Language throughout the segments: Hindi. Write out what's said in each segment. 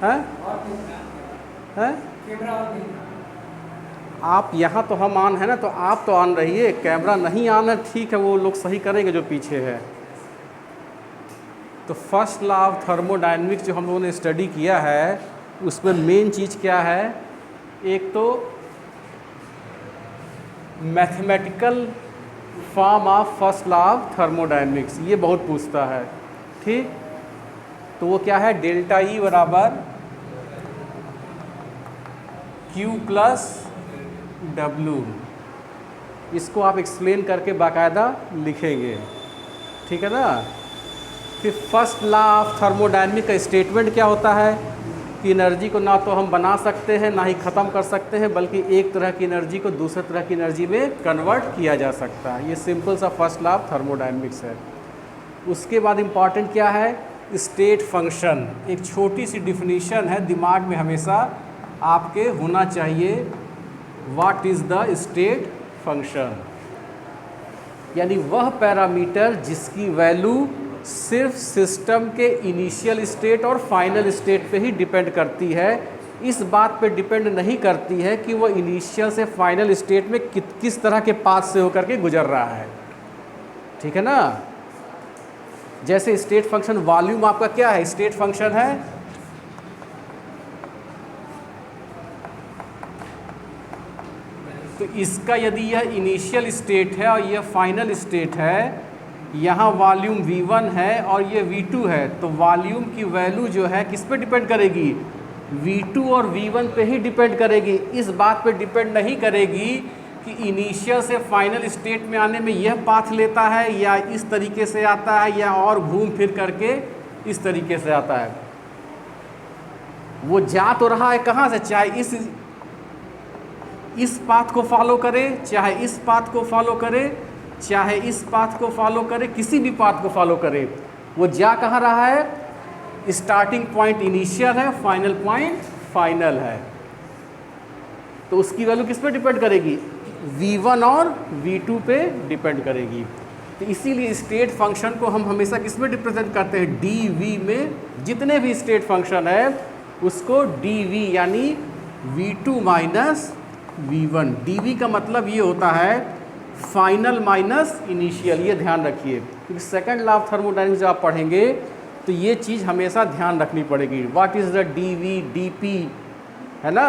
हैं हैं आप यहाँ तो हम ऑन है ना, तो आप तो ऑन रहिए, कैमरा नहीं ऑन है, ठीक है, वो लोग सही करेंगे जो पीछे है। तो फर्स्ट लॉ ऑफ थर्मोडायनेमिक्स जो हम लोगों ने स्टडी किया है, उसमें मेन चीज़ क्या है, एक तो mathematical form of first law of thermodynamics, ये बहुत पूछता है, ठीक। तो वो क्या है, डेल्टा ई बराबर Q प्लस W। इसको आप एक्सप्लेन करके बाकायदा लिखेंगे, ठीक है ना। फिर फर्स्ट लॉ ऑफ थर्मोडायनेमिक्स का स्टेटमेंट क्या होता है कि एनर्जी को ना तो हम बना सकते हैं ना ही ख़त्म कर सकते हैं, बल्कि एक तरह की एनर्जी को दूसरे तरह की एनर्जी में कन्वर्ट किया जा सकता है। ये सिंपल सा फर्स्ट लॉ ऑफ थर्मोडायनेमिक्स है। उसके बाद इम्पॉर्टेंट क्या है, स्टेट फंक्शन। एक छोटी सी डिफिनीशन है, दिमाग में हमेशा आपके होना चाहिए, what is the state function, यानी वह पैरामीटर जिसकी वैल्यू सिर्फ सिस्टम के इनिशियल स्टेट और फाइनल स्टेट पे ही डिपेंड करती है। इस बात पे डिपेंड नहीं करती है कि वो इनिशियल से फाइनल स्टेट में किस तरह के पाथ से होकर के गुजर रहा है, ठीक है ना। जैसे स्टेट फंक्शन, वॉल्यूम आपका क्या है, स्टेट फंक्शन है। तो इसका यदि यह इनिशियल स्टेट है और यह फाइनल स्टेट है, यहाँ वॉल्यूम V1 है और ये V2 है, तो वॉल्यूम की वैल्यू जो है किस पे डिपेंड करेगी, V2 और V1 पे ही डिपेंड करेगी। इस बात पे डिपेंड नहीं करेगी कि इनिशियल से फाइनल स्टेट में आने में यह पाथ लेता है या इस तरीके से आता है या और घूम फिर करके इस तरीके से आता है। वो जा तो रहा है कहाँ से, चाहे इस पाथ को फॉलो करे, चाहे इस पाथ को फॉलो करे, चाहे इस पाथ को फॉलो करे, किसी भी पाथ को फॉलो करे, वो जा कहाँ रहा है, स्टार्टिंग पॉइंट इनिशियल है, फाइनल पॉइंट फाइनल है। तो उसकी वैल्यू किस पे डिपेंड करेगी, V1 और V2 पे डिपेंड करेगी। तो इसीलिए स्टेट फंक्शन को हम हमेशा किस में रिप्रेजेंट करते हैं, dV में। जितने भी स्टेट फंक्शन है उसको dV यानी V2 माइनस V1। dV का मतलब ये होता है फाइनल माइनस इनिशियल, ये ध्यान रखिए, क्योंकि सेकंड लॉ ऑफ थर्मोडायनेमिक्स जब आप पढ़ेंगे तो ये चीज़ हमेशा ध्यान रखनी पड़ेगी। What is the dV, dP, है ना,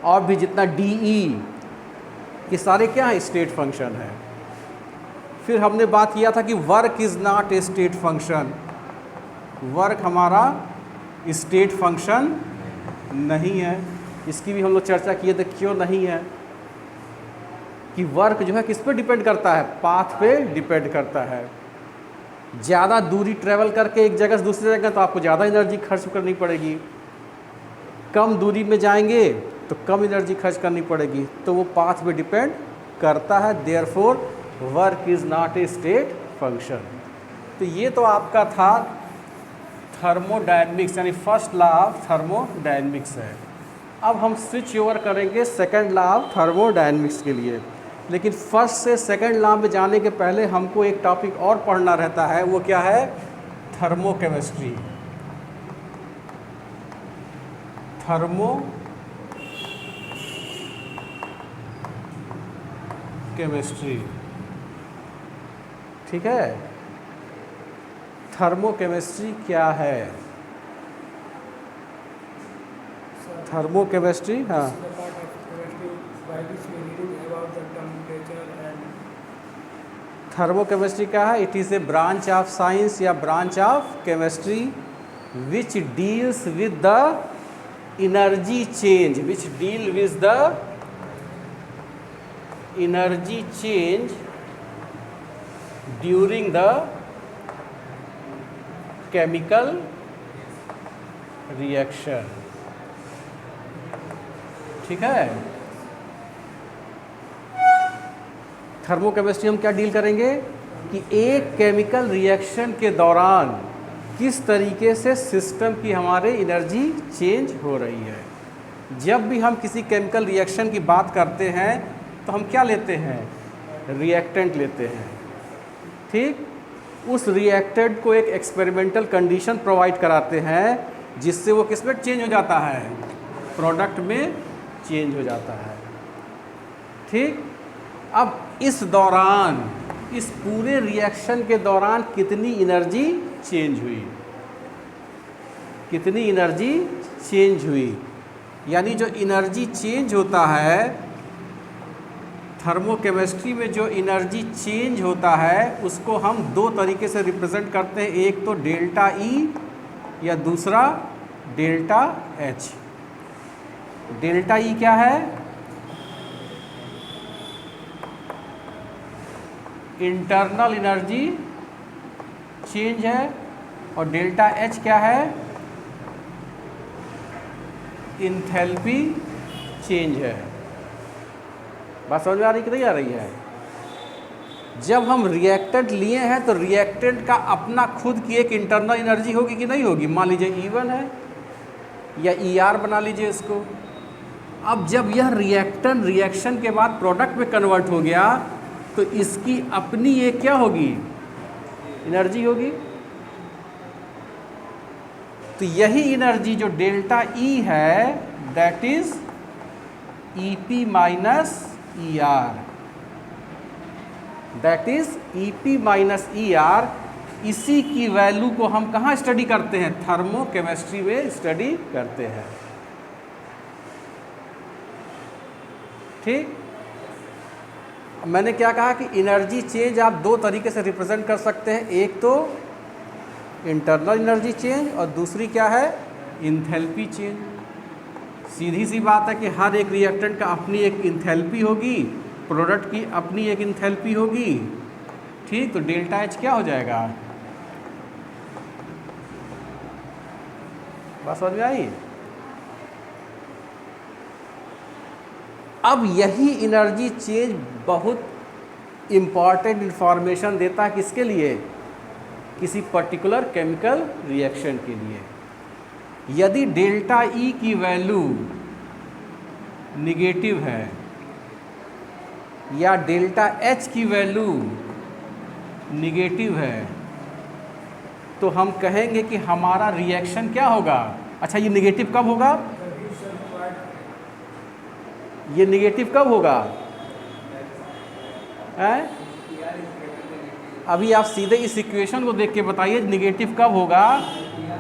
और भी जितना dE, ये सारे क्या है, स्टेट फंक्शन है। फिर हमने बात किया था कि work is not a state function. Work हमारा स्टेट फंक्शन नहीं है। इसकी भी हम लोग चर्चा किए थे, क्यों नहीं है, कि वर्क जो है किस पे डिपेंड करता है, पाथ पे डिपेंड करता है। ज़्यादा दूरी ट्रेवल करके एक जगह से दूसरी जगह तो आपको ज़्यादा एनर्जी खर्च करनी पड़ेगी, कम दूरी में जाएंगे तो कम एनर्जी खर्च करनी पड़ेगी, तो वो पाथ पे डिपेंड करता है। Therefore work is not a state function. तो ये तो आपका था थर्मोडायनेमिक्स, यानी फर्स्ट लॉ ऑफ थर्मोडायनेमिक्स है। अब हम स्विच ओवर करेंगे सेकंड लॉ ऑफ थर्मोडायनेमिक्स के लिए। लेकिन फर्स्ट से सेकंड लॉ में जाने के पहले हमको एक टॉपिक और पढ़ना रहता है, वो क्या है, थर्मोकेमिस्ट्री। थर्मोकेमिस्ट्री, ठीक है। थर्मोकेमिस्ट्री क्या है, थर्मोकेमिस्ट्री, हाँ, थर्मोकेमिस्ट्री क्या है, it is a branch of science या branch of chemistry which deals with the energy change, which deal with the energy change during the chemical reaction, ठीक है। थर्मोकेमिस्ट्री हम क्या डील करेंगे कि एक केमिकल रिएक्शन के दौरान किस तरीके से सिस्टम की हमारे एनर्जी चेंज हो रही है। जब भी हम किसी केमिकल रिएक्शन की बात करते हैं तो हम क्या लेते हैं, रिएक्टेंट लेते हैं, ठीक। उस रिएक्टेंट को एक एक्सपेरिमेंटल कंडीशन प्रोवाइड कराते हैं जिससे वो किस में चेंज हो जाता है, प्रोडक्ट में चेंज हो जाता है। ठीक, अब इस दौरान, इस पूरे रिएक्शन के दौरान कितनी एनर्जी चेंज हुई, कितनी एनर्जी चेंज हुई, यानी जो एनर्जी चेंज होता है थर्मोकेमिस्ट्री में, जो एनर्जी चेंज होता है उसको हम दो तरीके से रिप्रेजेंट करते हैं, एक तो डेल्टा ई या दूसरा डेल्टा एच। डेल्टा ई क्या है, इंटरनल एनर्जी चेंज है, और डेल्टा एच क्या है, इंथैल्पी चेंज है। बात समझ में आ रही कि नहीं आ रही है? जब हम रिएक्टेंट लिए हैं तो रिएक्टेंट का अपना खुद की एक इंटरनल एनर्जी होगी कि नहीं होगी? मान लीजिए E1 है या ER बना लीजिए इसको। अब जब यह रिएक्टेंट रिएक्शन के बाद प्रोडक्ट में कन्वर्ट हो गया तो इसकी अपनी एक क्या होगी, एनर्जी होगी। तो यही एनर्जी जो डेल्टा E है that is EP minus ER, that is EP minus ER। इसी की वैल्यू को हम कहाँ स्टडी करते हैं, थर्मोकेमिस्ट्री में स्टडी करते हैं। ठीक, मैंने क्या कहा कि एनर्जी चेंज आप दो तरीके से रिप्रेजेंट कर सकते हैं, एक तो इंटरनल एनर्जी चेंज और दूसरी क्या है, इंथैल्पी चेंज। सीधी सी बात है कि हर एक रिएक्टेंट का अपनी एक इंथैल्पी होगी, प्रोडक्ट की अपनी एक इंथैल्पी होगी। ठीक, तो डेल्टा एच क्या हो जाएगा, बात समझ में आई? अब यही एनर्जी चेंज बहुत इम्पॉर्टेंट इंफॉर्मेशन देता है किसके लिए, किसी पर्टिकुलर केमिकल रिएक्शन के लिए। यदि डेल्टा ई की वैल्यू निगेटिव है या डेल्टा एच की वैल्यू निगेटिव है तो हम कहेंगे कि हमारा रिएक्शन क्या होगा। अच्छा, ये निगेटिव कब होगा, ये निगेटिव कब होगा है? अभी आप सीधे इस इक्वेशन को देख के बताइए निगेटिव कब होगा,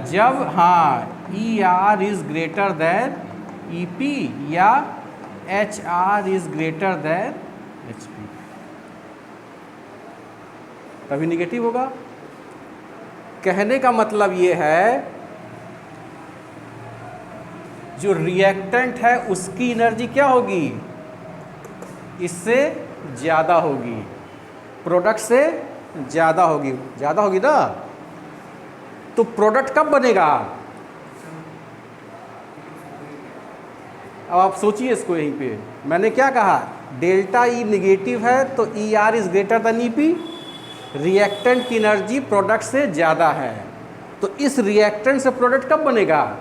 जब हाँ ER is greater than EP या HR is greater than HP, तभी निगेटिव होगा। कहने का मतलब ये है जो रिएक्टेंट है उसकी एनर्जी क्या होगी, इससे ज़्यादा होगी, प्रोडक्ट से ज़्यादा होगी, ज़्यादा होगी ना। तो प्रोडक्ट कब बनेगा, अब आप सोचिए इसको। यहीं पे मैंने क्या कहा, डेल्टा ई निगेटिव है तो ER is greater than EP, reactant की एनर्जी प्रोडक्ट से ज़्यादा है, तो इस रिएक्टेंट से प्रोडक्ट कब बनेगा,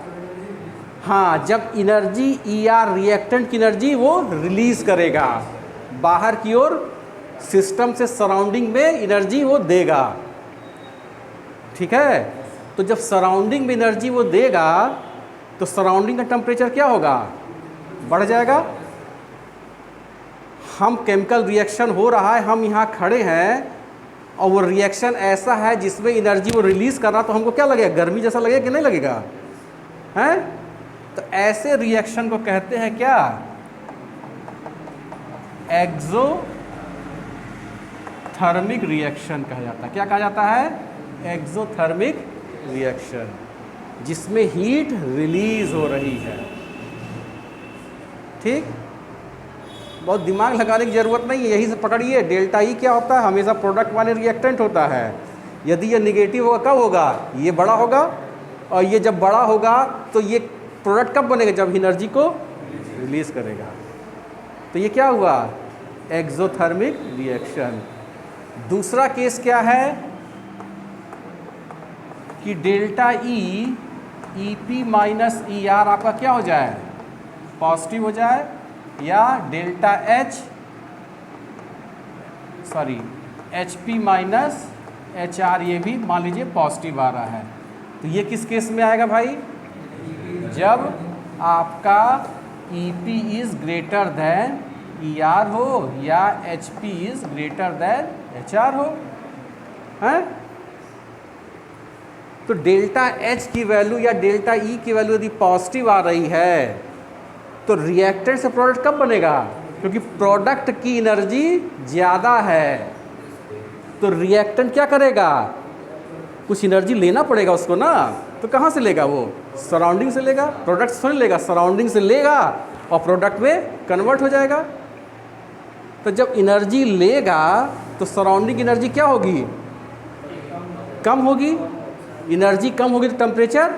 हाँ जब एनर्जी ER रिएक्टेंट की एनर्जी वो रिलीज करेगा बाहर की ओर, सिस्टम से सराउंडिंग में एनर्जी वो देगा। ठीक है, तो जब सराउंडिंग में एनर्जी वो देगा तो सराउंडिंग का टेम्परेचर क्या होगा, बढ़ जाएगा। हम केमिकल रिएक्शन हो रहा है, हम यहाँ खड़े हैं और वो रिएक्शन ऐसा है जिसमें एनर्जी वो रिलीज कर रहा, तो हमको क्या लगेगा, गर्मी जैसा लगेगा कि नहीं लगेगा, हैं? तो ऐसे रिएक्शन को कहते हैं क्या, एक्सोथर्मिक रिएक्शन कहा जाता है। क्या कहा जाता है, एक्सोथर्मिक रिएक्शन, जिसमें हीट रिलीज हो रही है। ठीक, बहुत दिमाग लगाने की ज़रूरत नहीं है, यही से पकड़िए। डेल्टा ई क्या होता है, हमेशा प्रोडक्ट वाले रिएक्टेंट होता है। यदि ये निगेटिव होगा कब होगा, ये बड़ा होगा, और ये जब बड़ा होगा तो ये प्रोडक्ट कब बनेगा, जब एनर्जी को रिलीज करेगा। तो ये क्या हुआ, एक्सोथर्मिक रिएक्शन। दूसरा केस क्या है कि delta E EP minus ER आपका क्या हो जाए, पॉजिटिव हो जाए, या डेल्टा HP माइनस HR ये भी मान लीजिए पॉजिटिव आ रहा है। तो ये किस केस में आएगा भाई, जब आपका EP is greater than ER हो या HP is greater than HR हो, हैं? तो डेल्टा H की वैल्यू या डेल्टा E की वैल्यू यदि पॉजिटिव आ रही है तो रिएक्टेंट से प्रोडक्ट कब बनेगा? क्योंकि प्रोडक्ट की एनर्जी ज़्यादा है, तो रिएक्टेंट क्या करेगा? कुछ एनर्जी लेना पड़ेगा उसको ना, तो कहाँ से लेगा? वो सराउंडिंग से लेगा, प्रोडक्ट से नहीं लेगा, सराउंडिंग से लेगा और प्रोडक्ट में कन्वर्ट हो जाएगा। तो जब एनर्जी लेगा तो सराउंडिंग एनर्जी क्या होगी? कम होगी। एनर्जी कम होगी तो टेम्परेचर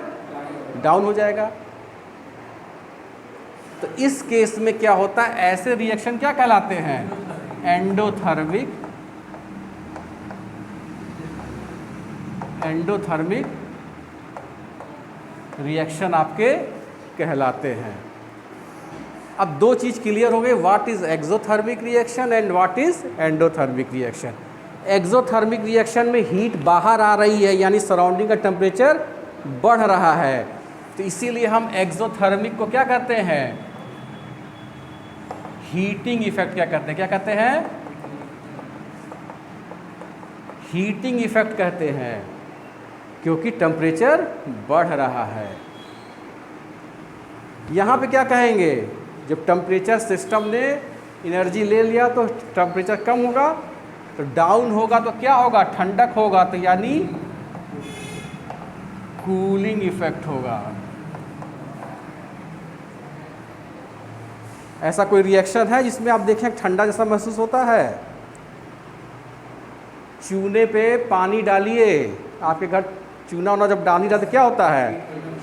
डाउन हो जाएगा। तो इस केस में क्या होता है? ऐसे रिएक्शन क्या कहलाते हैं? एंडोथर्मिक रिएक्शन आपके कहलाते हैं। अब दो चीज़ क्लियर हो गई, what is exothermic reaction and what is endothermic reaction. Exothermic reaction में हीट बाहर आ रही है, यानी सराउंडिंग का टेम्परेचर बढ़ रहा है, तो इसीलिए हम एक्सोथर्मिक को क्या कहते हैं? हीटिंग इफेक्ट क्या कहते हैं? क्या कहते हैं? हीटिंग इफेक्ट कहते हैं, क्योंकि टेम्परेचर बढ़ रहा है। यहाँ पे क्या कहेंगे? जब टेम्परेचर सिस्टम ने एनर्जी ले लिया तो टेम्परेचर कम होगा, तो डाउन होगा तो क्या होगा? ठंडक होगा, तो यानी कूलिंग इफेक्ट होगा। ऐसा कोई रिएक्शन है जिसमें आप देखें ठंडा जैसा महसूस होता है? चूने पे पानी डालिए, आपके घर चूना वूना जब डाली जाता है क्या होता है?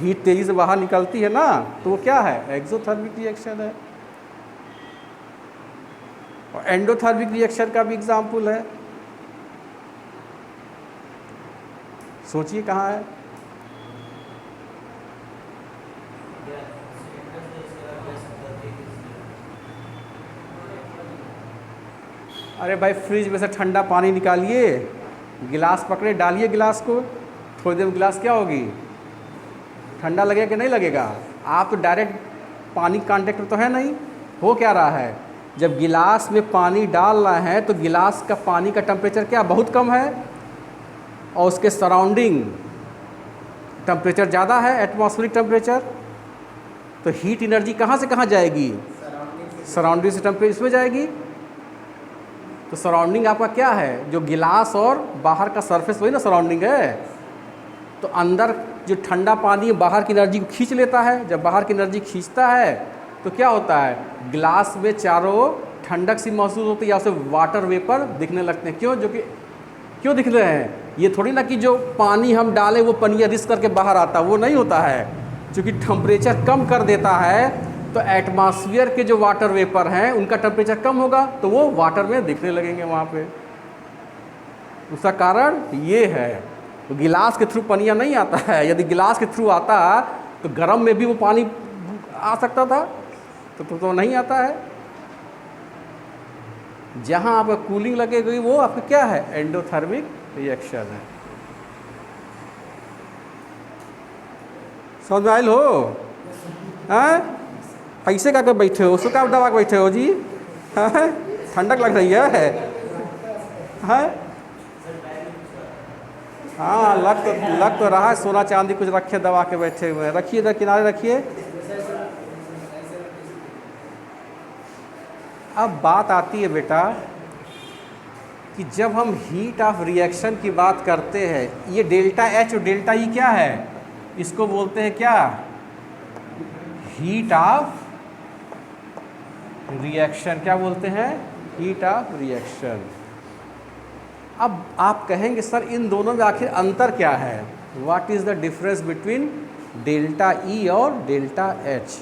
हीट तेजी से बाहर निकलती है ना, तो वो क्या है? एक्सोथर्मिक रिएक्शन है। और एंडोथर्मिक रिएक्शन का भी एग्जाम्पल है, सोचिए कहाँ है? अरे भाई, फ्रिज में से ठंडा पानी निकालिए, गिलास पकड़े, डालिए गिलास को, थोड़ी देर में गिलास क्या होगी? ठंडा लगेगा कि नहीं लगेगा? आप तो डायरेक्ट पानी कांटेक्ट में तो है नहीं। हो क्या रहा है? जब गिलास में पानी डाल रहे हैं तो गिलास का पानी का टेम्परेचर क्या बहुत कम है, और उसके सराउंडिंग टेम्परेचर ज़्यादा है, एटमॉस्फेरिक टेम्परेचर। तो हीट एनर्जी कहाँ से कहाँ जाएगी? सराउंडिंग से टेम्परेचर इसमें जाएगी। तो सराउंडिंग आपका क्या है? जो गिलास और बाहर का सरफेस, वही ना सराउंडिंग है। तो अंदर जो ठंडा पानी बाहर की एनर्जी को खींच लेता है। जब बाहर की एनर्जी खींचता है तो क्या होता है? गिलास में चारों ठंडक सी महसूस होती है, या उसे वाटर वेपर दिखने लगते हैं। क्यों? जो कि क्यों दिख रहे हैं? ये थोड़ी ना कि जो पानी हम डालें वो पनिया रिस करके बाहर आता, वो नहीं होता है। क्योंकि टेम्परेचर कम कर देता है, तो एटमॉस्फेयर के जो वाटर वेपर हैं उनका टेम्परेचर कम होगा, तो वो वाटर में दिखने लगेंगे वहाँ पे। उसका कारण ये है। तो गिलास के थ्रू पनिया नहीं आता है। यदि गिलास के थ्रू आता तो गर्म में भी वो पानी आ सकता था, तो नहीं आता है। जहाँ आपका कूलिंग लगेगी वो आपका क्या है? एंडोथर्मिक रिएक्शन है। समझ में आयल हो? हैं? ऐसे का कर बैठे हो, उसको दबा के बैठे हो जी? हैं? ठंडक लग रही है? हैं? हाँ, लग तो रहा है। सोना चांदी कुछ रखे दबा के बैठे हुए हैं। रखिए इधर किनारे रखिए। अब बात आती है बेटा कि जब हम हीट ऑफ रिएक्शन की बात करते हैं, ये डेल्टा H और डेल्टा E क्या है? इसको बोलते हैं क्या? Heat of reaction. क्या बोलते हैं? Heat of reaction. अब आप कहेंगे सर इन दोनों में आखिर अंतर क्या है? What is the difference between delta E और डेल्टा H?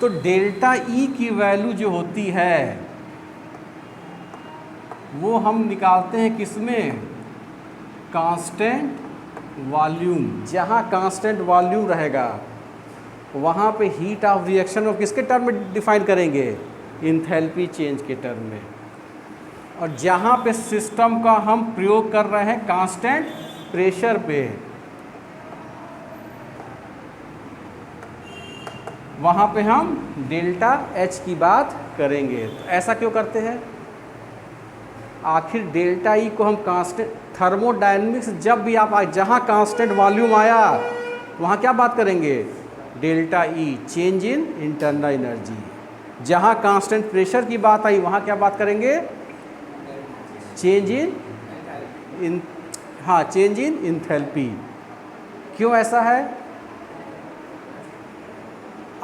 तो डेल्टा E की वैल्यू जो होती है वो हम निकालते हैं किसमें? Constant volume. जहाँ कांस्टेंट वॉल्यूम रहेगा वहाँ पे हीट ऑफ रिएक्शन को किसके टर्म में डिफाइन करेंगे? इंथैल्पी चेंज के टर्म में। और जहाँ पे सिस्टम का हम प्रयोग कर रहे हैं कांस्टेंट प्रेशर पे, वहाँ पे हम डेल्टा एच की बात करेंगे। तो ऐसा क्यों करते हैं? आखिर डेल्टा ई को हम कांस्टेंट, थर्मोडायनेमिक्स जब भी आप जहाँ कांस्टेंट वॉल्यूम आया वहाँ क्या बात करेंगे? Delta E, change in internal energy. जहाँ कांस्टेंट प्रेशर की बात आई वहाँ क्या बात करेंगे? चेंज इन हाँ, चेंज इन इंथैल्पी। क्यों ऐसा है?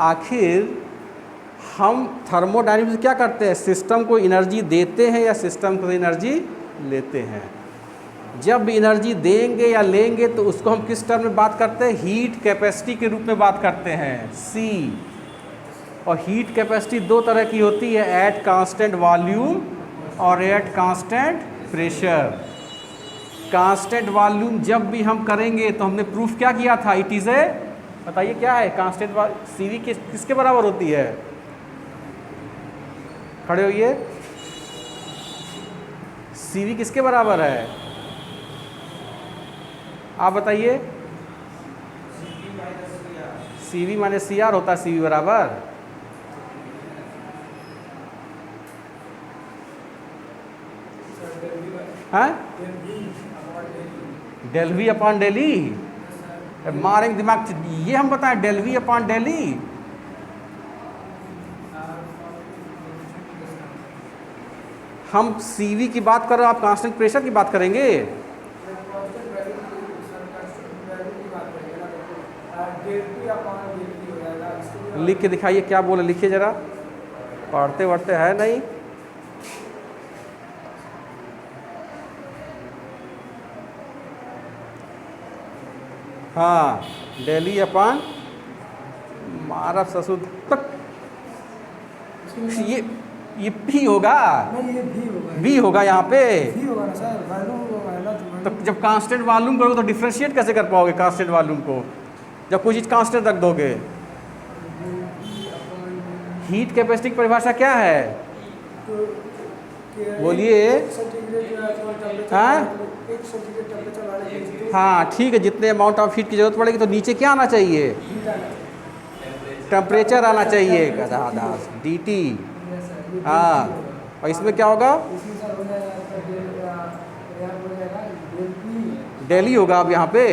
आखिर हम थर्मोडायनेमिक्स क्या करते हैं? सिस्टम को एनर्जी देते हैं या सिस्टम को एनर्जी लेते हैं? जब भी एनर्जी देंगे या लेंगे तो उसको हम किस टर्म में बात करते हैं? हीट कैपेसिटी के रूप में बात करते हैं, सी। और हीट कैपेसिटी दो तरह की होती है, एट कांस्टेंट वॉल्यूम और eight constant pressure. Constant volume जब भी हम करेंगे तो हमने प्रूफ क्या किया था? इट इज़ ए, बताइए क्या है कांस्टेंट सीवी किसके बराबर होती है? खड़े होइए, सीवी किसके बराबर है? आप बताइए। सीवी माइनस सी आर होता है, सीवी बराबर है डेल वी अपॉन डेली। मारेंगे दिमाग, ये हम बताएं डेल वी अपॉन डेली। हम सीवी की बात कर रहे हो, आप कांस्टेंट प्रेशर की बात करेंगे। लिख के दिखाइए क्या बोले, लिखिए जरा, पढ़ते वढ़ते है नहीं। हाँ, डेली अपॉन मारा ससुर तक, ये भी होगा, भी होगा यहाँ पे। तो जब कांस्टेंट वॉल्यूम करोगे तो डिफ्रेंशिएट कैसे कर पाओगे कांस्टेंट वॉल्यूम को, जब कोई चीज़ कांस्टेंट रख दोगे? हीट कैपेसिटी की परिभाषा क्या है? बोलिए। हाँ ठीक है, जितने अमाउंट ऑफ हीट की जरूरत पड़ेगी तो नीचे क्या आना चाहिए? टेम्परेचर आना चाहिए, दास डी टी। हाँ, और इसमें क्या होगा? डेली होगा अब यहाँ पे।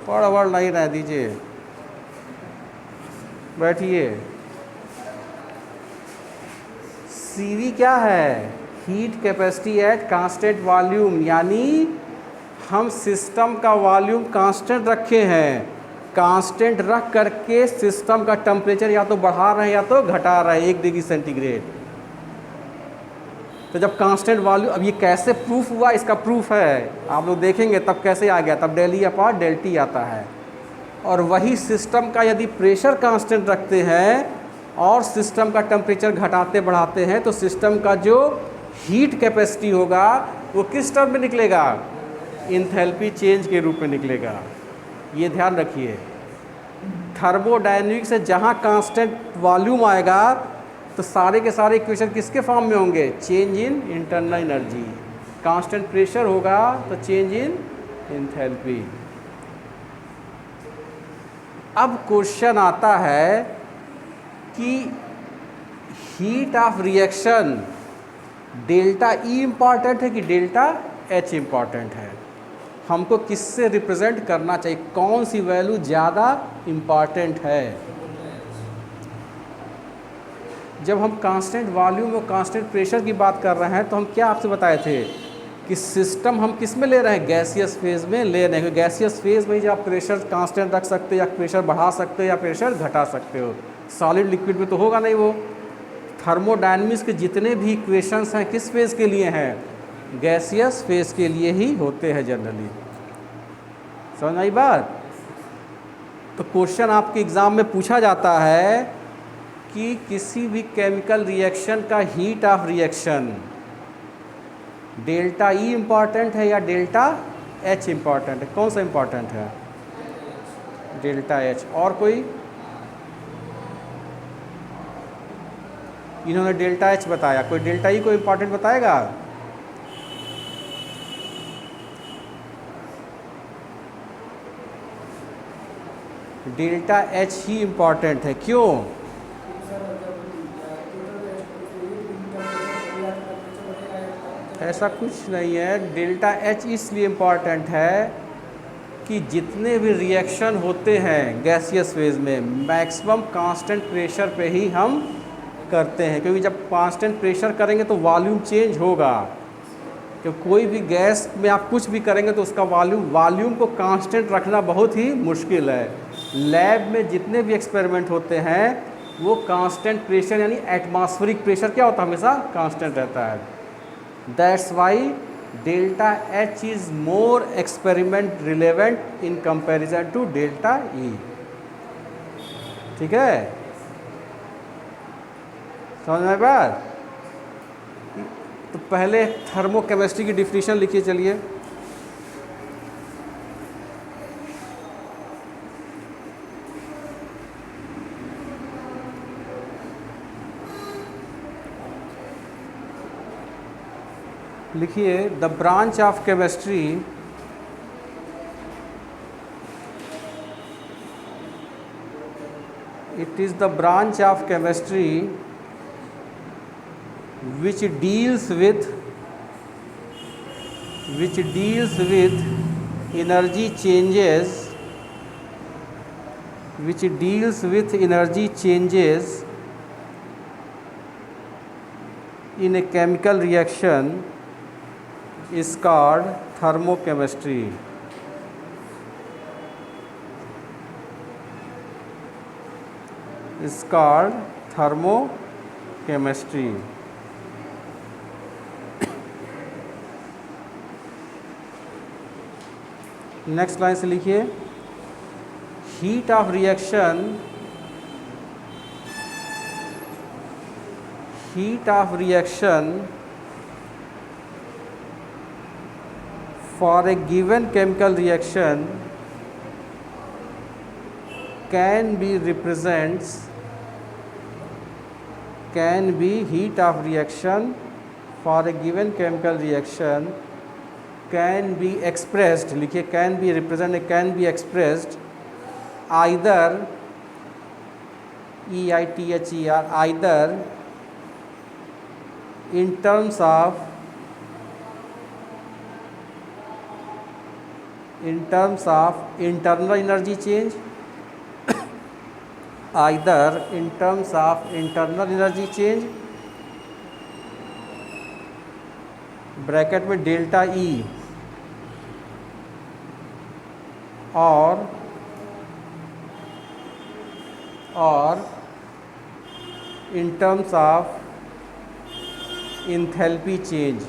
पढ़ वढ़ नहीं रह दीजिए, बैठिए। सीवी क्या है? Heat capacity eight constant volume, यानी हम सिस्टम का वॉल्यूम कांस्टेंट रखे हैं, कांस्टेंट रख करके सिस्टम का टेम्परेचर या तो बढ़ा रहे हैं या तो घटा रहे हैं 1 डिग्री सेंटीग्रेड। तो जब कांस्टेंट वॉल्यूम, अब ये कैसे प्रूफ हुआ? इसका प्रूफ है, आप लोग देखेंगे तब कैसे आ गया, तब del E upon del T आता है। और वही सिस्टम का यदि प्रेशर कांस्टेंट रखते हैं और सिस्टम का टेम्परेचर घटाते बढ़ाते हैं तो सिस्टम का जो हीट कैपेसिटी होगा वो किस टर्म में निकलेगा? इंथैल्पी चेंज के रूप में निकलेगा। ये ध्यान रखिए। थर्मोडायनेमिक्स से जहाँ कांस्टेंट वॉल्यूम आएगा तो सारे के सारे इक्वेशन किसके फॉर्म में होंगे? Change in internal energy. Constant pressure होगा तो चेंज इन इंथैल्पी। अब क्वेश्चन आता है कि heat of reaction delta E important है कि डेल्टा एच इम्पॉर्टेंट है? हमको किससे रिप्रेजेंट करना चाहिए? कौन सी वैल्यू ज़्यादा इम्पॉर्टेंट है? जब हम कांस्टेंट वॉल्यूम और कांस्टेंट प्रेशर की बात कर रहे हैं तो हम क्या आपसे बताए थे कि सिस्टम हम किस में ले रहे हैं? गैसियस फेज में ले रहे हैं। गैसियस फेज में जब आप प्रेशर कांस्टेंट रख सकते हो या प्रेशर बढ़ा सकते हो या प्रेशर घटा सकते हो। सॉलिड लिक्विड में तो होगा नहीं वो। थर्मोडायनेमिक्स के जितने भी इक्वेशंस हैं किस फेज के लिए हैं? गैसियस फेज के लिए ही होते हैं जनरली। समझ आई बात? तो क्वेश्चन आपके एग्ज़ाम में पूछा जाता है कि किसी भी केमिकल रिएक्शन का heat of reaction delta E important है या डेल्टा एच इम्पॉर्टेंट है? कौन सा इम्पॉर्टेंट है? Delta H. और कोई? इन्होंने डेल्टा एच बताया, कोई डेल्टा ई को इम्पॉर्टेंट बताएगा? डेल्टा एच ही इम्पॉर्टेंट है, क्यों? ऐसा कुछ नहीं है, डेल्टा एच इसलिए इम्पॉर्टेंट है कि जितने भी रिएक्शन होते हैं गैसियस फेज में मैक्सिमम कांस्टेंट प्रेशर पे ही हम करते हैं, क्योंकि जब कांस्टेंट प्रेशर करेंगे तो वॉल्यूम चेंज होगा। क्योंकि कोई भी गैस में आप कुछ भी करेंगे तो उसका वॉल्यूम को कांस्टेंट रखना बहुत ही मुश्किल है। लैब में जितने भी एक्सपेरिमेंट होते हैं वो कांस्टेंट प्रेशर यानी एटमॉस्फेरिक प्रेशर क्या होता है, हमेशा कांस्टेंट रहता है। That's why delta H is more experiment relevant in comparison to delta E. ठीक है, समझ में बात? तो पहले थर्मोकेमिस्ट्री की डिफिनीशन लिखिए, चलिए। लिखिए, the branch of chemistry it is the branch of chemistry which deals with energy changes, in a chemical reaction is called thermochemistry. Is called thermochemistry. Next line से लिखिए, heat of reaction for a given chemical reaction can be heat of reaction for a given chemical reaction can be expressed, लिखिए can be represented, can be expressed either EITHER, either in terms of internal energy change, either in terms of internal energy change bracket में डेल्टा ई और in terms of enthalpy change,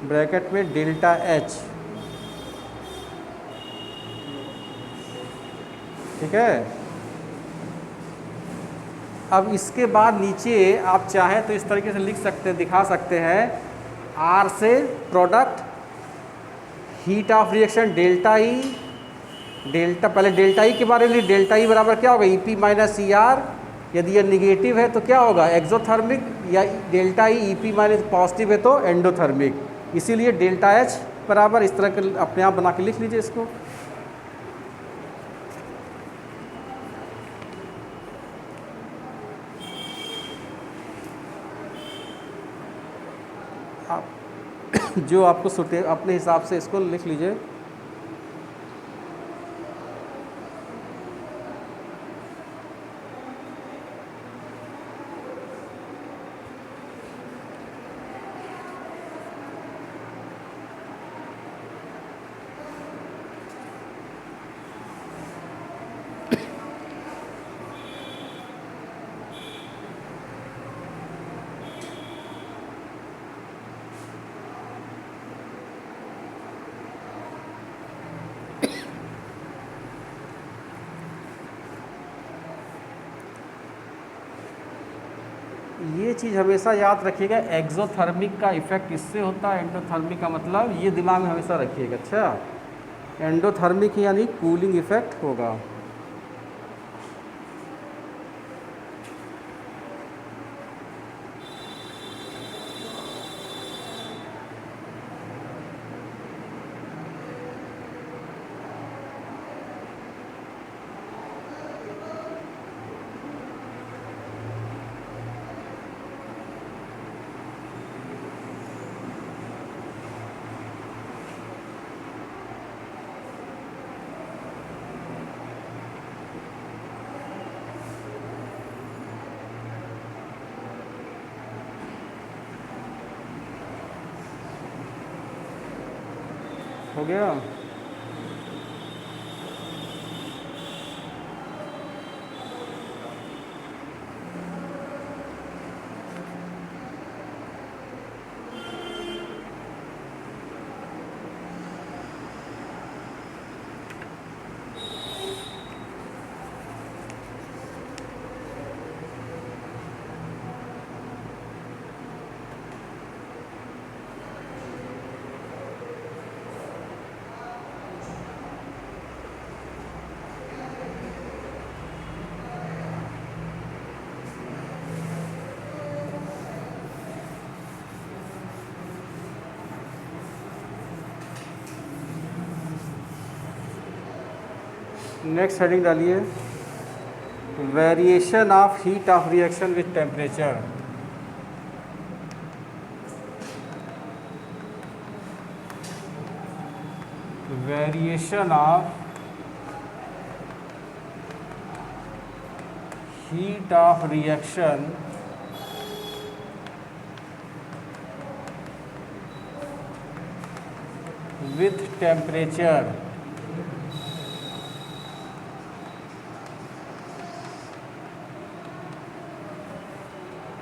bracket में डेल्टा एच। ठीक है, अब इसके बाद नीचे आप चाहें तो इस तरीके से लिख सकते हैं, दिखा सकते हैं, आर से product heat of reaction delta E, delta पहले डेल्टा ई के बारे में, डेल्टा ई बराबर क्या होगा, E P minus E R. यदि ये निगेटिव है तो क्या होगा, एक्सोथर्मिक, या delta E P minus positive है तो एंडोथर्मिक। इसीलिए डेल्टा एच बराबर इस तरह के अपने आप बना के लिख लीजिए इसको। जो आपको सूटे अपने हिसाब से इसको लिख लीजिए। ये चीज़ हमेशा याद रखिएगा, एक्सोथर्मिक का इफेक्ट इससे होता है, एंडोथर्मिक का मतलब, ये दिमाग में हमेशा रखिएगा। अच्छा, एंडोथर्मिक यानी कूलिंग इफेक्ट होगा। हो गया। नेक्स्ट हेडिंग डालिए, variation of heat of reaction with temperature. Variation of heat of reaction with temperature.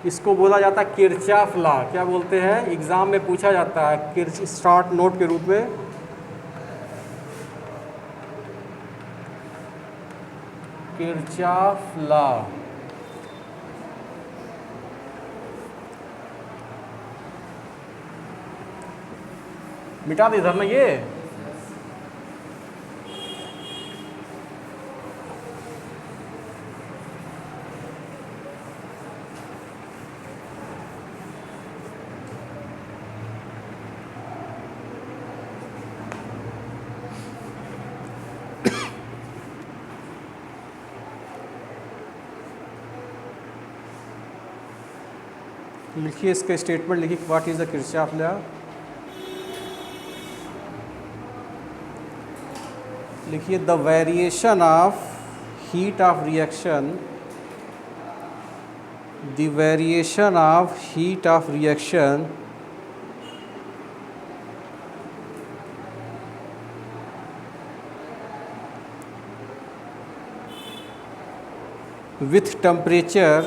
इसको बोला जाता है किरचॉफ लॉ। क्या बोलते हैं? एग्जाम में पूछा जाता है शॉर्ट नोट के रूप में। Kirchhoff law. मिटा दे इधर ना ये। लिखिए इसका स्टेटमेंट, लिखिए what is the Kirchhoff law. लिखिए the variation of heat of reaction, the variation of heat of reaction with temperature,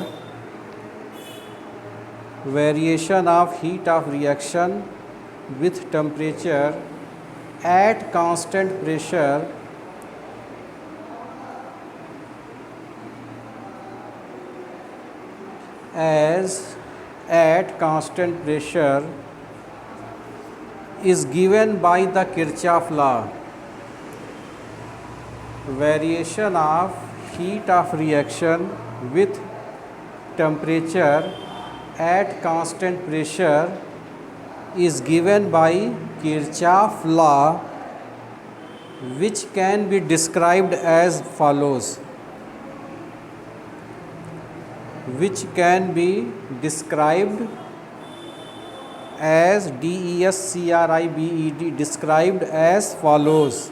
variation of heat of reaction with temperature at constant pressure as at constant pressure is given by the Kirchhoff law. Variation of heat of reaction with temperature at constant pressure is given by Kirchhoff law, which can be described as follows. Which can be described as DESCRIBED, described as follows.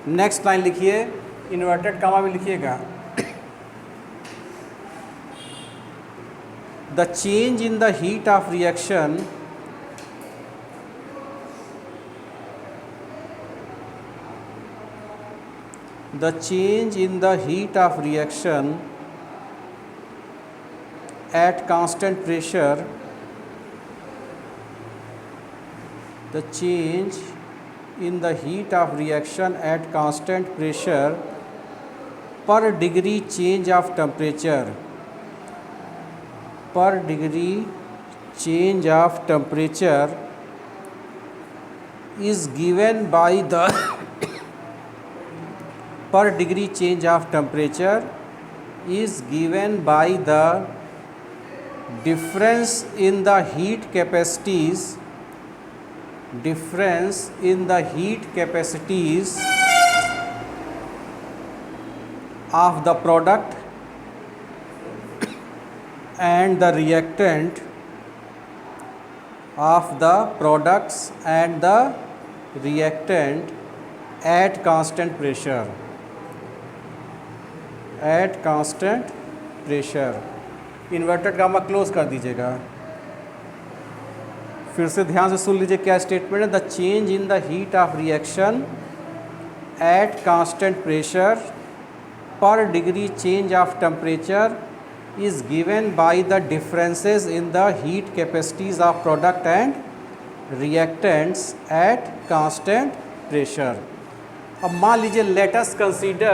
Next line लिखिए, इन्वर्टेड कामा में लिखिएगा। The change in the heat of reaction at constant pressure, the change in the heat of reaction at constant pressure per degree change of temperature, per degree change of temperature is given by the per degree change of temperature is given by the difference in the heat capacities, difference in the heat capacities of the product and the reactant, of the products and the reactant at constant pressure, at constant pressure। Inverted gamma close कर दीजिएगा। फिर से ध्यान से सुन लीजिए क्या स्टेटमेंट है। The change in the heat of reaction at constant pressure per degree change of temperature is given by the differences in the heat capacities of product and reactants at constant pressure। अब मान लीजिए let us consider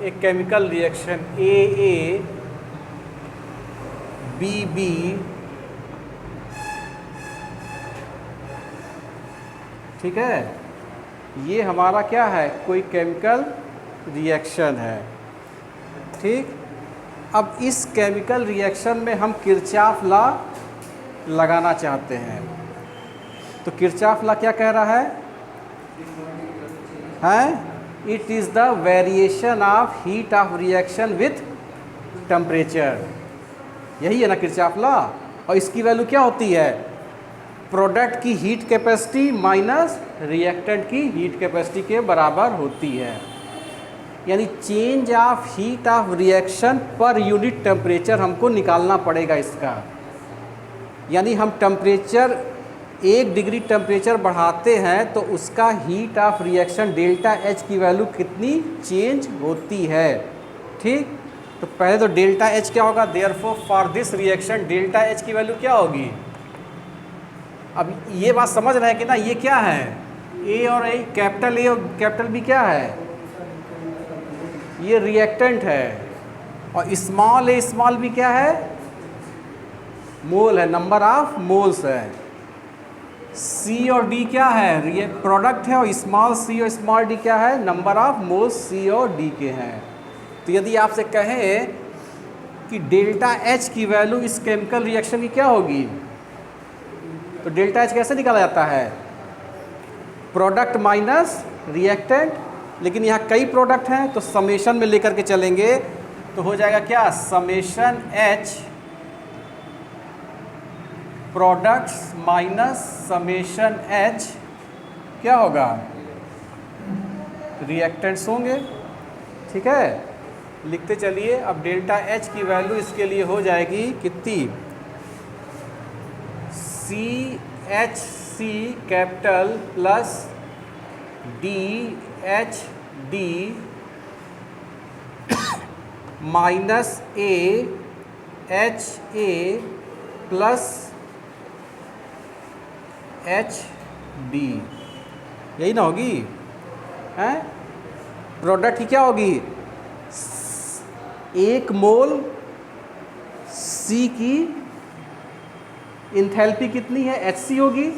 a chemical reaction AA BB ठीक है, ये हमारा क्या है, कोई केमिकल रिएक्शन है। ठीक, अब इस केमिकल रिएक्शन में हम किरचॉफ लॉ लगाना चाहते हैं। तो किरचॉफ लॉ क्या कह रहा है? It is the variation of heat of reaction with temperature, यही है ना किरचॉफ लॉ। और इसकी वैल्यू क्या होती है? प्रोडक्ट की हीट कैपेसिटी माइनस रिएक्टेंट की हीट कैपेसिटी के बराबर होती है। यानी change of heat of reaction per unit temperature हमको निकालना पड़ेगा इसका। यानी हम टेम्परेचर 1 डिग्री टेम्परेचर बढ़ाते हैं तो उसका heat of reaction delta H की वैल्यू कितनी चेंज होती है। ठीक, तो पहले तो डेल्टा एच क्या होगा, therefore for this reaction delta H की वैल्यू क्या होगी। अब ये बात समझ रहे हैं कि ना, ये क्या है, ए और ए, कैपिटल ए और कैपिटल बी क्या है, ये रिएक्टेंट है। और स्मॉल ए स्मॉल बी क्या है, मोल है, नंबर ऑफ मोल्स है। सी और डी क्या है, प्रोडक्ट है। और स्मॉल सी और स्मॉल डी क्या है, नंबर ऑफ मोल्स सी और डी के हैं। तो यदि आपसे कहें कि डेल्टा एच की वैल्यू इस केमिकल रिएक्शन की क्या होगी, तो डेल्टा एच कैसे निकाला जाता है, प्रोडक्ट माइनस रिएक्टेंट। लेकिन यहाँ कई प्रोडक्ट हैं तो समेशन में लेकर के चलेंगे तो हो जाएगा क्या, summation H products minus summation H क्या होगा, रिएक्टेंट्स होंगे। ठीक है, लिखते चलिए। अब डेल्टा एच की वैल्यू इसके लिए हो जाएगी कितनी, C H C capital plus D H D minus A H A plus H D, यही ना होगी हैं। प्रोडक्ट की क्या होगी, 1 मोल सी की इंथैल्पी कितनी है, एच सी होगी।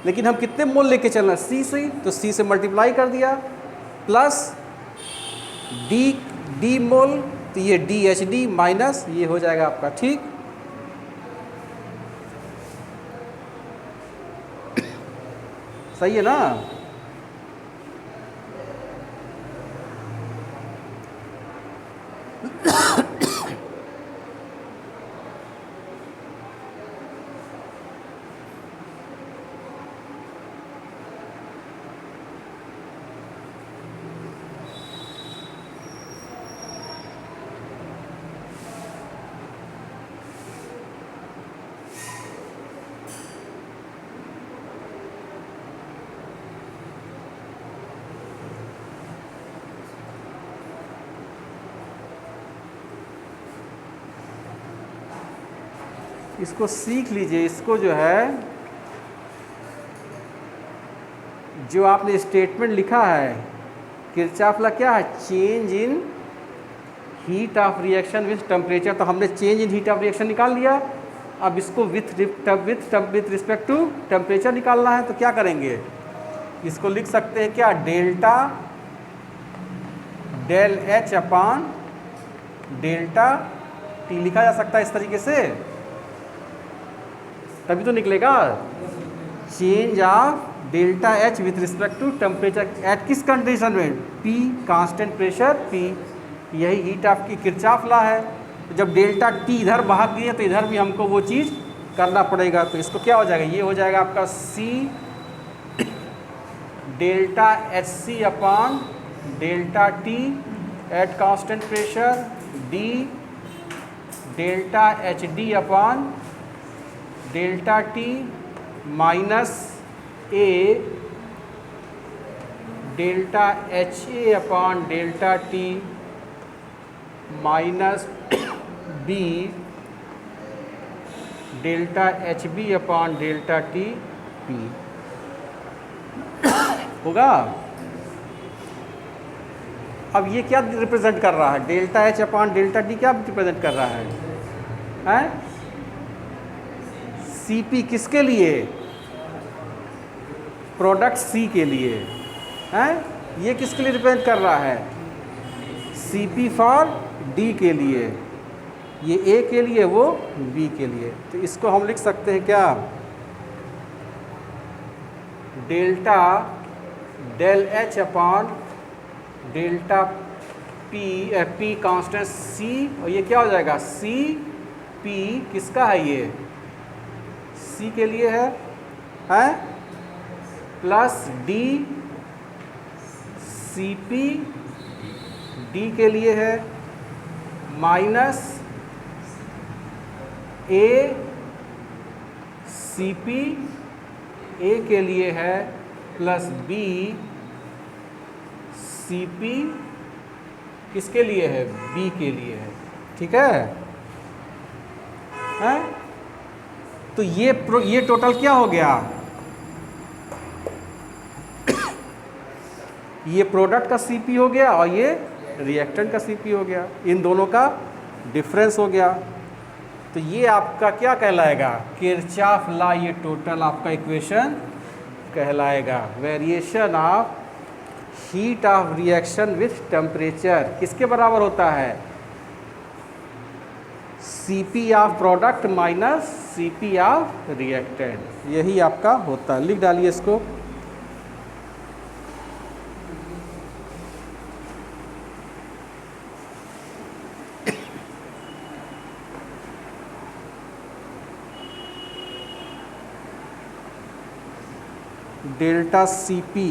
लेकिन हम कितने मोल लेके चलना, सी से, तो सी से मल्टीप्लाई कर दिया, प्लस डी मोल, तो ये डी एच डी माइनस ये हो जाएगा आपका। ठीक, सही है ना। इसको सीख लीजिए। इसको जो है, जो आपने स्टेटमेंट लिखा है किरचॉफ लॉ क्या है, change in heat of reaction with temperature. तो हमने change in heat of reaction निकाल लिया। अब इसको विथ रिस्पेक्ट टू टेम्परेचर निकालना है। तो क्या करेंगे, इसको लिख सकते हैं क्या, delta del H upon delta T लिखा जा सकता है इस तरीके से, तभी तो निकलेगा। Change of delta H with respect to temperature at किस कंडीशन में, पी कांस्टेंट प्रेशर पी, यही हीट ऑफ की किरचॉफ लॉ है। जब डेल्टा टी इधर भाग गई है तो इधर भी हमको वो चीज़ करना पड़ेगा। तो इसको क्या हो जाएगा, ये हो जाएगा आपका C delta H C upon delta T at constant pressure, D delta H D upon delta T minus A delta H A upon delta T minus B delta H B upon delta T P होगा। अब ये क्या रिप्रेजेंट कर रहा है? Delta H upon delta T क्या रिप्रेजेंट कर रहा है? हैं? सी पी किसके लिए? प्रोडक्ट सी के लिए। हैं? ये किसके लिए रिप्रेजेंट कर रहा है? सी पी फॉर डी के लिए, ये ए के लिए, वो बी के लिए। तो इसको हम लिख सकते हैं क्या? Delta del H upon delta P, P constant C, और ये क्या हो जाएगा? सी पी किसका है? ये सी के लिए है plus D C P D के लिए है minus A C P A के लिए है प्लस बी सी पी किसके लिए है? बी के लिए है। ठीक है? हैं? तो ये टोटल क्या हो गया? ये प्रोडक्ट का सीपी हो गया और ये रिएक्टेंट का सीपी हो गया, इन दोनों का डिफरेंस हो गया। तो ये आपका क्या कहलाएगा? Kirchhoff law. ये टोटल आपका इक्वेशन कहलाएगा। Variation of heat of reaction with temperature किसके बराबर होता है? CP of product minus CP of reactant, यही आपका होता है। लिख डालिए इसको। डेल्टा सीपी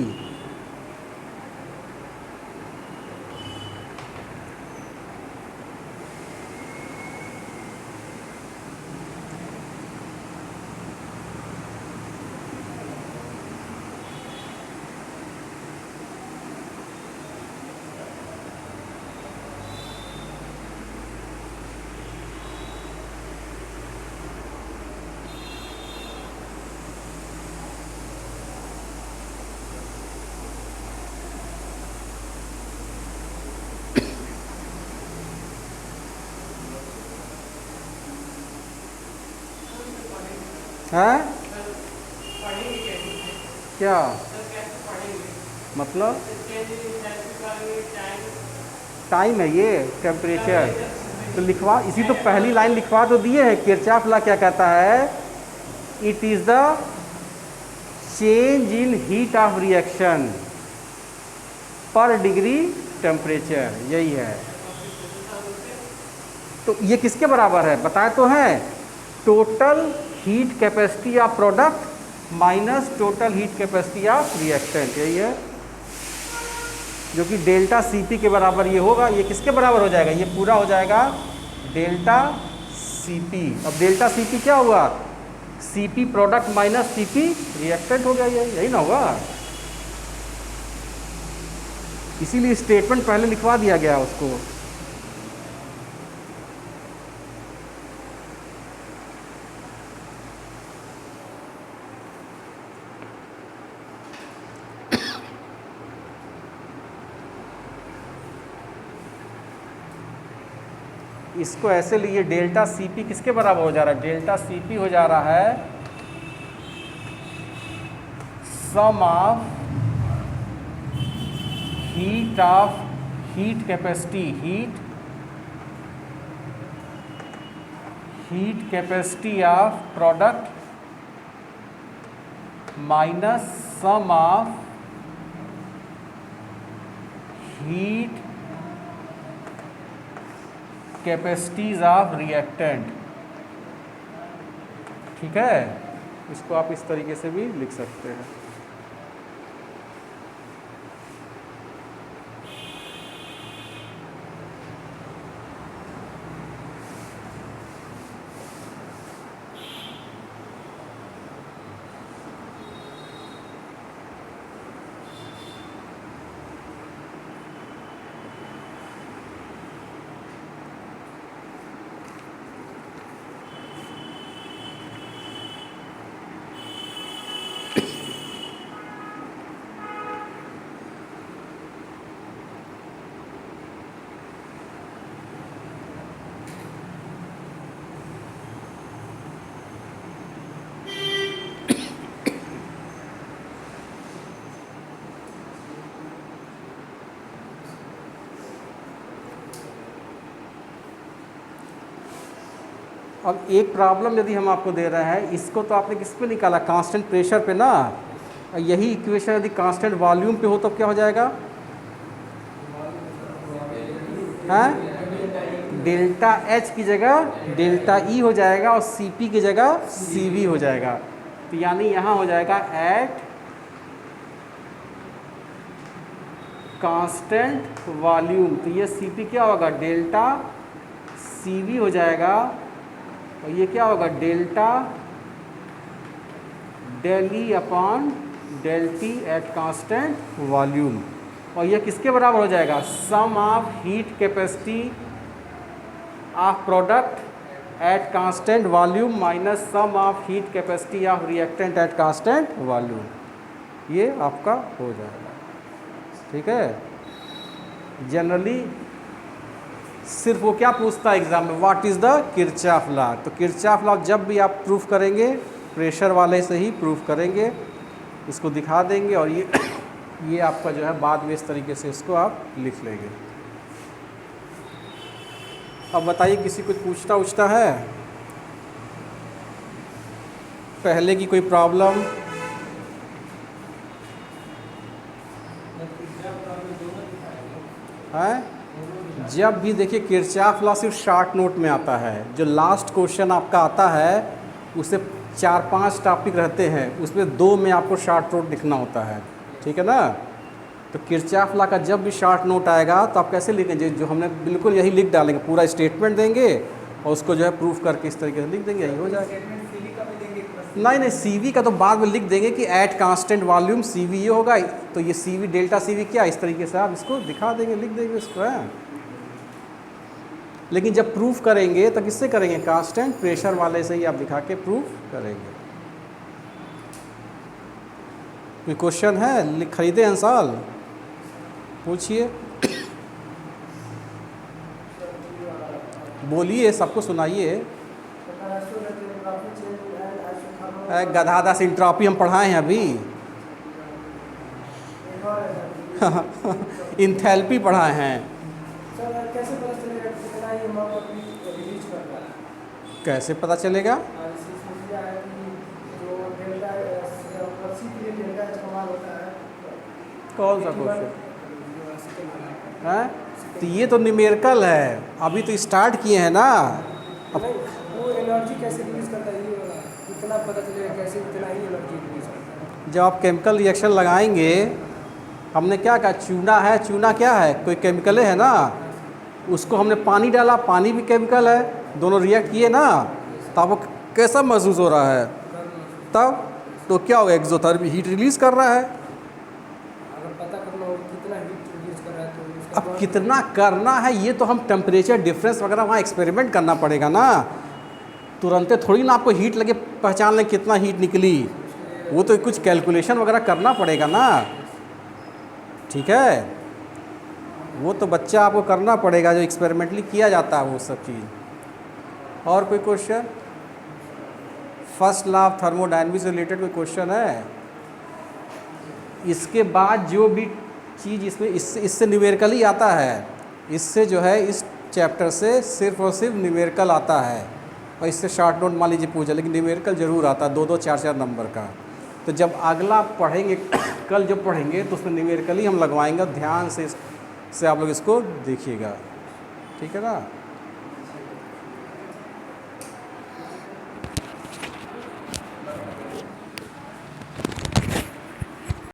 है क्या मतलब? टाइम है ये टेम्परेचर तो लिखवा, इसी तो पहली लाइन लिखवा तो दिए है। किरचॉफ लॉ क्या कहता है? It is the change in heat of reaction पर डिग्री टेम्परेचर, यही है। तो ये किसके बराबर है बताए तो हैं? Total heat capacity of product minus total heat capacity of reactant, यही है, जो कि डेल्टा सीपी के बराबर ये होगा। ये किसके बराबर हो जाएगा? ये पूरा हो जाएगा डेल्टा सीपी। अब डेल्टा सीपी क्या हुआ? CP product minus CP reactant हो गया, यही ना होगा। इसीलिए स्टेटमेंट पहले लिखवा दिया गया उसको। इसको ऐसे लिए, डेल्टा सीपी किसके बराबर हो जा रहा है? डेल्टा सीपी हो जा रहा है sum of heat capacity, heat capacity of product minus sum of heat capacities of reactant. ठीक है? इसको आप इस तरीके से भी लिख सकते हैं। अब एक प्रॉब्लम यदि हम आपको दे रहे हैं, इसको तो आपने किस पे निकाला, कांस्टेंट प्रेशर पे ना। यही इक्वेशन यदि कांस्टेंट वॉल्यूम पे हो तो क्या हो जाएगा, हैं, डेल्टा एच की जगह डेल्टा ई हो जाएगा और सी पी की जगह सी वी हो जाएगा। तो यानी यहाँ हो जाएगा एट कांस्टेंट वॉल्यूम, तो ये सी पी क्या होगा, डेल्टा सी वी हो जाएगा, और ये क्या होगा, delta del E upon del T at constant volume. और ये किसके बराबर हो जाएगा, sum of heat capacity of product at constant volume minus sum of heat capacity of reactant at constant volume. ये आपका हो जाएगा। ठीक है। जनरली सिर्फ वो क्या पूछता है एग्जाम में, what is the Kirchhoff law. तो किरचॉफ लॉ जब भी आप प्रूफ करेंगे प्रेशर वाले से ही प्रूफ करेंगे, इसको दिखा देंगे और ये आपका जो है बाद में इस तरीके से इसको आप लिख लेंगे। अब बताइए किसी कुछ पूछता उछता है, पहले की कोई प्रॉब्लम? है जब भी देखिए किरचॉफ लॉ सिर्फ शॉर्ट नोट में आता है, जो लास्ट क्वेश्चन आपका आता है उसे 4-5 टॉपिक रहते हैं, उसमें 2 में आपको शॉर्ट नोट लिखना होता है। ठीक है ना। तो किरचॉफ लॉ का जब भी शॉर्ट नोट आएगा तो आप कैसे लिखेंगे, जो हमने बिल्कुल यही लिख डालेंगे, पूरा स्टेटमेंट देंगे और उसको जो है प्रूफ करके इस तरीके से लिख देंगे, यही हो जाएगा। नहीं सीवी का तो बाद में लिख देंगे कि एट कांस्टेंट वॉल्यूम सीवी ये होगा, तो ये सीवी डेल्टा सीवी क्या, इस तरीके से आप इसको दिखा देंगे, लिख देंगे इसको है। लेकिन जब प्रूफ करेंगे तो किससे करेंगे, कांस्टेंट प्रेशर वाले से ही आप दिखा के प्रूफ करेंगे। कोई क्वेश्चन है, खरीदे अंसाल, पूछिए, बोलिए, सबको सुनाइए। गधादास इंट्रॉपी हम पढ़ाए हैं अभी। इंथैल्पी पढ़ाए हैं। कैसे पता चलेगा, कौन सा क्वेश्चन है? तो ये तो न्यूमेरिकल है, अभी तो स्टार्ट किए हैं ना। वो एनर्जी कैसे रिलीज करता है, ये इतना पता चलेगा कैसे इतना ही एनर्जी रिलीज करता है। जब आप केमिकल रिएक्शन लगाएंगे, हमने क्या कहा, चूना है, चूना क्या है, कोई केमिकल है ना, उसको हमने पानी डाला, पानी भी केमिकल है, दोनों रिएक्ट किए ना, तो आपको कैसा महसूस हो रहा है, तब तो क्या होगा, एक्सोथर्मी, हीट रिलीज़ कर रहा है। अगर पता करना हो कितना हीट रिलीज कर रहा है तो अब कितना करना है ये तो हम टेम्परेचर डिफरेंस वगैरह वहाँ एक्सपेरिमेंट करना पड़ेगा ना, तुरंत थोड़ी ना आपको हीट लगे पहचान लें कितना हीट निकली, वो तो कुछ कैलकुलेशन वगैरह करना पड़ेगा ना। ठीक है, वो तो बच्चा आपको करना पड़ेगा, जो एक्सपेरिमेंटली किया जाता है वो सब चीज़। और कोई question, first law of thermodynamics से रिलेटेड कोई क्वेश्चन है? इसके बाद जो भी चीज़ इसमें इससे न्यूमेरिकल ही आता है, इससे जो है इस चैप्टर से सिर्फ और सिर्फ न्यूमेरिकल आता है, और इससे शॉर्ट नोट मान लीजिए पूछा, लेकिन न्यूमेरिकल ज़रूर आता है, 2-2, 4-4 नंबर का। तो जब अगला पढ़ेंगे कल जो पढ़ेंगे तो उसमें न्यूमेरिकल ही हम लगवाएंगे, ध्यान से आप लोग इसको देखिएगा। ठीक है ना।